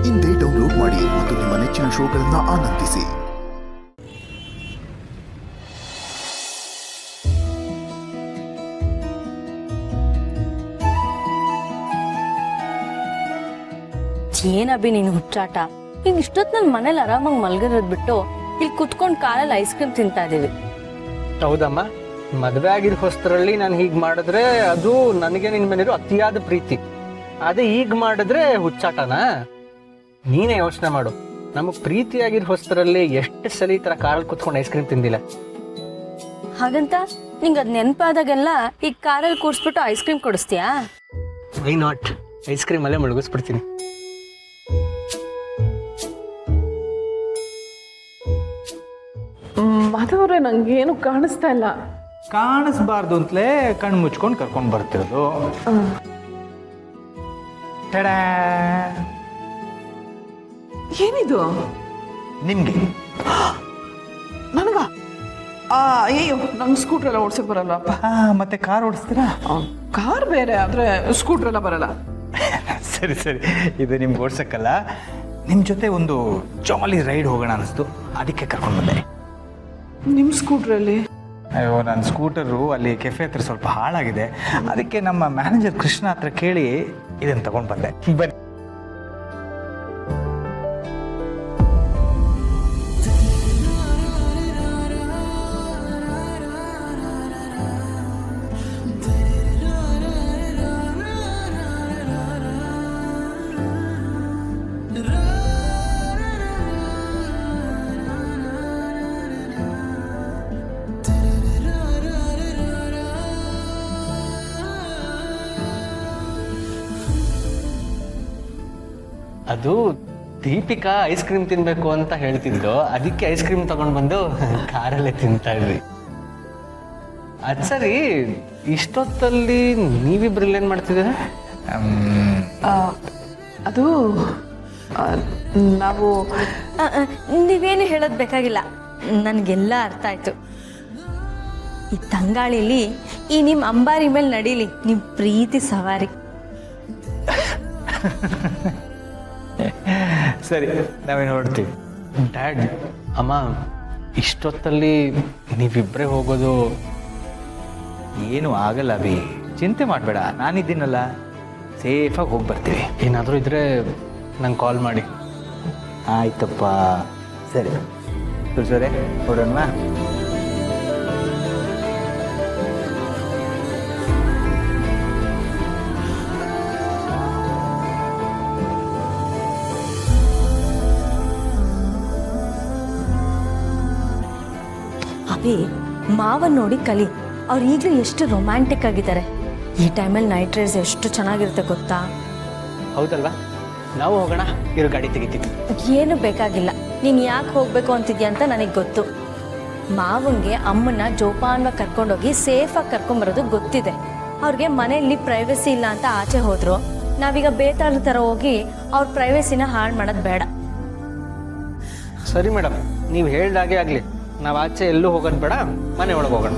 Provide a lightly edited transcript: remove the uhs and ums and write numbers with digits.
ಇಂದೇ ಡೌನ್ಲೋಡ್ ಮಾಡಿ ಮತ್ತು ನಿಮ್ಮ ನೆಚ್ಚಿನ ಶೋಗಳನ್ನು ಆನಂದಿಸಿ. ಏನಬ್ಬಿ ನೀನು ಹುಚ್ಚಾಟ. ಈಗ ಇಷ್ಟೊತ್ತು ನನ್ನ ಮನೇಲಿ ಆರಾಮಾಗಿ ಮಲ್ಗಿರೋದ್ ಬಿಟ್ಟು ಇಲ್ಲಿ ಕುತ್ಕೊಂಡು ಕಾಲಲ್ಲಿ ಐಸ್ ಕ್ರೀಮ್ ತಿಂತಾ ಇದೀವಿ. ಹೌದಮ್ಮ, ಮದುವೆ ಆಗಿರೋ ಹೊಸ್ತರಲ್ಲಿ ನಾನು ಹೀಗೆ ಮಾಡಿದ್ರೆ ಅದು ನನಗೆ ನಿನ್ ಮೇಲಿರೋ ಅತಿಯಾದ ಪ್ರೀತಿ. ಅದೇ ಈಗ ಮಾಡಿದ್ರೆ ಹುಚ್ಚಾಟನಾ? ನೀನೇ ಯೋಚನೆ ಮಾಡು, ನಮಗ್ ಪ್ರೀತಿಯಾಗಿರೋ ಹೊಸ್ತರಲ್ಲಿ ಎಷ್ಟು ಸಲ ಈ ತರ ಕಾರಲ್ಲಿ ಕುತ್ಕೊಂಡು ಐಸ್ ಕ್ರೀಮ್ ತಿಂದಿಲ್ಲ. ಹಾಗಂತ ನಿಂಗೆ ಅದ್ ನೆನಪಾದಾಗೆಲ್ಲ ಈಗ ಕಾರಲ್ಲಿ ಕೂರಿಸ್ಬಿಟ್ಟು ಐಸ್ ಕ್ರೀಮ್ ಕೊಡಿಸ್ತೀಯಾ? ವೈ ನಾಟ್, ಐಸ್ ಕ್ರೀಮ್ ಅಲ್ಲೇ ಮುಳುಗಿಸ್ಬಿಡ್ತೀನಿ. ಮಾಧವ್ರೆ, ನಂಗೇನು ಕಾಣಿಸ್ತಾ ಇಲ್ಲ. ಕಾಣಿಸ್ಬಾರ್ದು ಅಂತಲೇ ಕಣ್ಣು ಮುಚ್ಕೊಂಡು ಕರ್ಕೊಂಡು ಬರ್ತಿರೋದು. ಏನಿದು ನಿಮ್ಗೆ ನನಗ? ಅಯ್ಯೋ, ನಂಗೆ ಸ್ಕೂಟರ್ ಎಲ್ಲ ಓಡ್ಸಕ್ ಬರಲ್ಲಪ್ಪ. ಮತ್ತೆ ಕಾರ್ ಓಡಿಸ್ತೀರಾ? ಕಾರ್ ಬೇರೆ, ಆದ್ರೆ ಸ್ಕೂಟರ್ ಎಲ್ಲ ಬರಲ್ಲ. ಸರಿ ಸರಿ, ಇದು ನಿಮ್ಗೆ ಓಡ್ಸಕ್ಕಲ್ಲ, ನಿಮ್ಮ ಜೊತೆ ಒಂದು ಜಾಲಿ ರೈಡ್ ಹೋಗೋಣ ಅನಿಸ್ತು, ಅದಕ್ಕೆ ಕರ್ಕೊಂಡು ಬಂದೆ. ನಿಮ್ಮ ಸ್ಕೂಟ್ರಲ್ಲಿ? ಅಯ್ಯೋ, ನನ್ನ ಸ್ಕೂಟರು ಅಲ್ಲಿ ಕೆಫೆ ಹತ್ರ ಸ್ವಲ್ಪ ಹಾಳಾಗಿದೆ, ಅದಕ್ಕೆ ನಮ್ಮ ಮ್ಯಾನೇಜರ್ ಕೃಷ್ಣ ಹತ್ರ ಕೇಳಿ ಇದನ್ನು ತಗೊಂಡು ಬಂದೆ. ಬನ್ನಿ. ಅದು ದೀಪಿಕಾ ಐಸ್ ಕ್ರೀಮ್ ತಿನ್ಬೇಕು ಅಂತ ಹೇಳ್ತಿದ್ದು, ಅದಕ್ಕೆ ಐಸ್ ಕ್ರೀಮ್ ತಗೊಂಡ್ ಬಂದು ಕಾರಲ್ಲೇ ತಿಂತಾ ಇದ್ವಿ. ಅದ್ ಸರಿ, ಇಷ್ಟೊತ್ತಲ್ಲಿ ನೀವಿಬ್ರಲ್ಲಿ ಏನ್ ಮಾಡ್ತಿದ್ದೀರ? ಅದು ನಾವು ನೀವೇನು ಹೇಳೋದ್ ಬೇಕಾಗಿಲ್ಲ, ನನ್ಗೆಲ್ಲ ಅರ್ಥ ಆಯ್ತು. ಈ ತಂಗಾಳಿಲಿ ಈ ನಿಮ್ ಅಂಬಾರಿ ಮೇಲೆ ನಡೀಲಿ ನಿಮ್ ಪ್ರೀತಿ ಸವಾರಿ. ಸರಿ, ನಾವೇನು ಹೊರಡ್ತೀವಿ. ಡ್ಯಾಡ್, ಅಮ್ಮ, ಇಷ್ಟೊತ್ತಲ್ಲಿ ನೀವಿಬ್ರೇ ಹೋಗೋದು? ಏನೂ ಆಗಲ್ಲ ಅಭಿ, ಚಿಂತೆ ಮಾಡಬೇಡ, ನಾನಿದ್ದೀನಲ್ಲ, ಸೇಫಾಗಿ ಹೋಗಿ ಬರ್ತೀವಿ. ಏನಾದರೂ ಇದ್ರೆ ನಂಗೆ ಕಾಲ್ ಮಾಡಿ. ಆಯ್ತಪ್ಪ, ಸರಿ ಸರಿ, ಹೊರಡೋಣ. ಅಭಿ, ಮಾವನ್ ನೋಡಿ ಕಲಿ. ಅವ್ರು ಈಗಲೂ ಎಷ್ಟು ರೊಮ್ಯಾಂಟಿಕ್ ಆಗಿದ್ದಾರೆ. ಈ ಟೈಮಲ್ಲಿ ನೈಟ್ ರೈಡ್ಸ್ ಎಷ್ಟು ಚೆನ್ನಾಗಿರುತ್ತೆ ಗೊತ್ತಾ? ಹೌದಲ್ವಾ? ನಾವು ಹೋಗೋಣ, ಇರೋ ಗಾಡಿ ತೆಗಿತೀವಿ. ಏನು ಬೇಕಾಗಿಲ್ಲ, ನೀನು ಯಾಕೆ ಹೋಗ್ಬೇಕು ಅಂತಿದ್ಯಾ ಅಂತ ನನಗೆ ಗೊತ್ತು. ಮಾವಂಗೆ ಅಮ್ಮನ್ನ ಜೋಪಾನವಾಗಿ ಕರ್ಕೊಂಡೋಗಿ ಸೇಫಾಗಿ ಕರ್ಕೊಂಬರೋದು ಗೊತ್ತಿದೆ. ಅವ್ರಿಗೆ ಮನೆಯಲ್ಲಿ ಪ್ರೈವಸಿ ಇಲ್ಲ ಅಂತ ಆಚೆ ಹೋದ್ರು. ನಾವೀಗ ಬೇತಾಳ ಥರ ಹೋಗಿ ಅವ್ರ ಪ್ರೈವಸಿನ ಹಾಳು ಮಾಡೋದು ಬೇಡ. ಸರಿ ಮೇಡಮ್, ನೀವು ಹೇಳ್ದಾಗೆ ಆಗಲಿ. ನಾವು ಆಚೆ ಎಲ್ಲೂ ಹೋಗೋದು ಬೇಡ, ಮನೆ ಒಳಗೆ ಹೋಗೋಣ.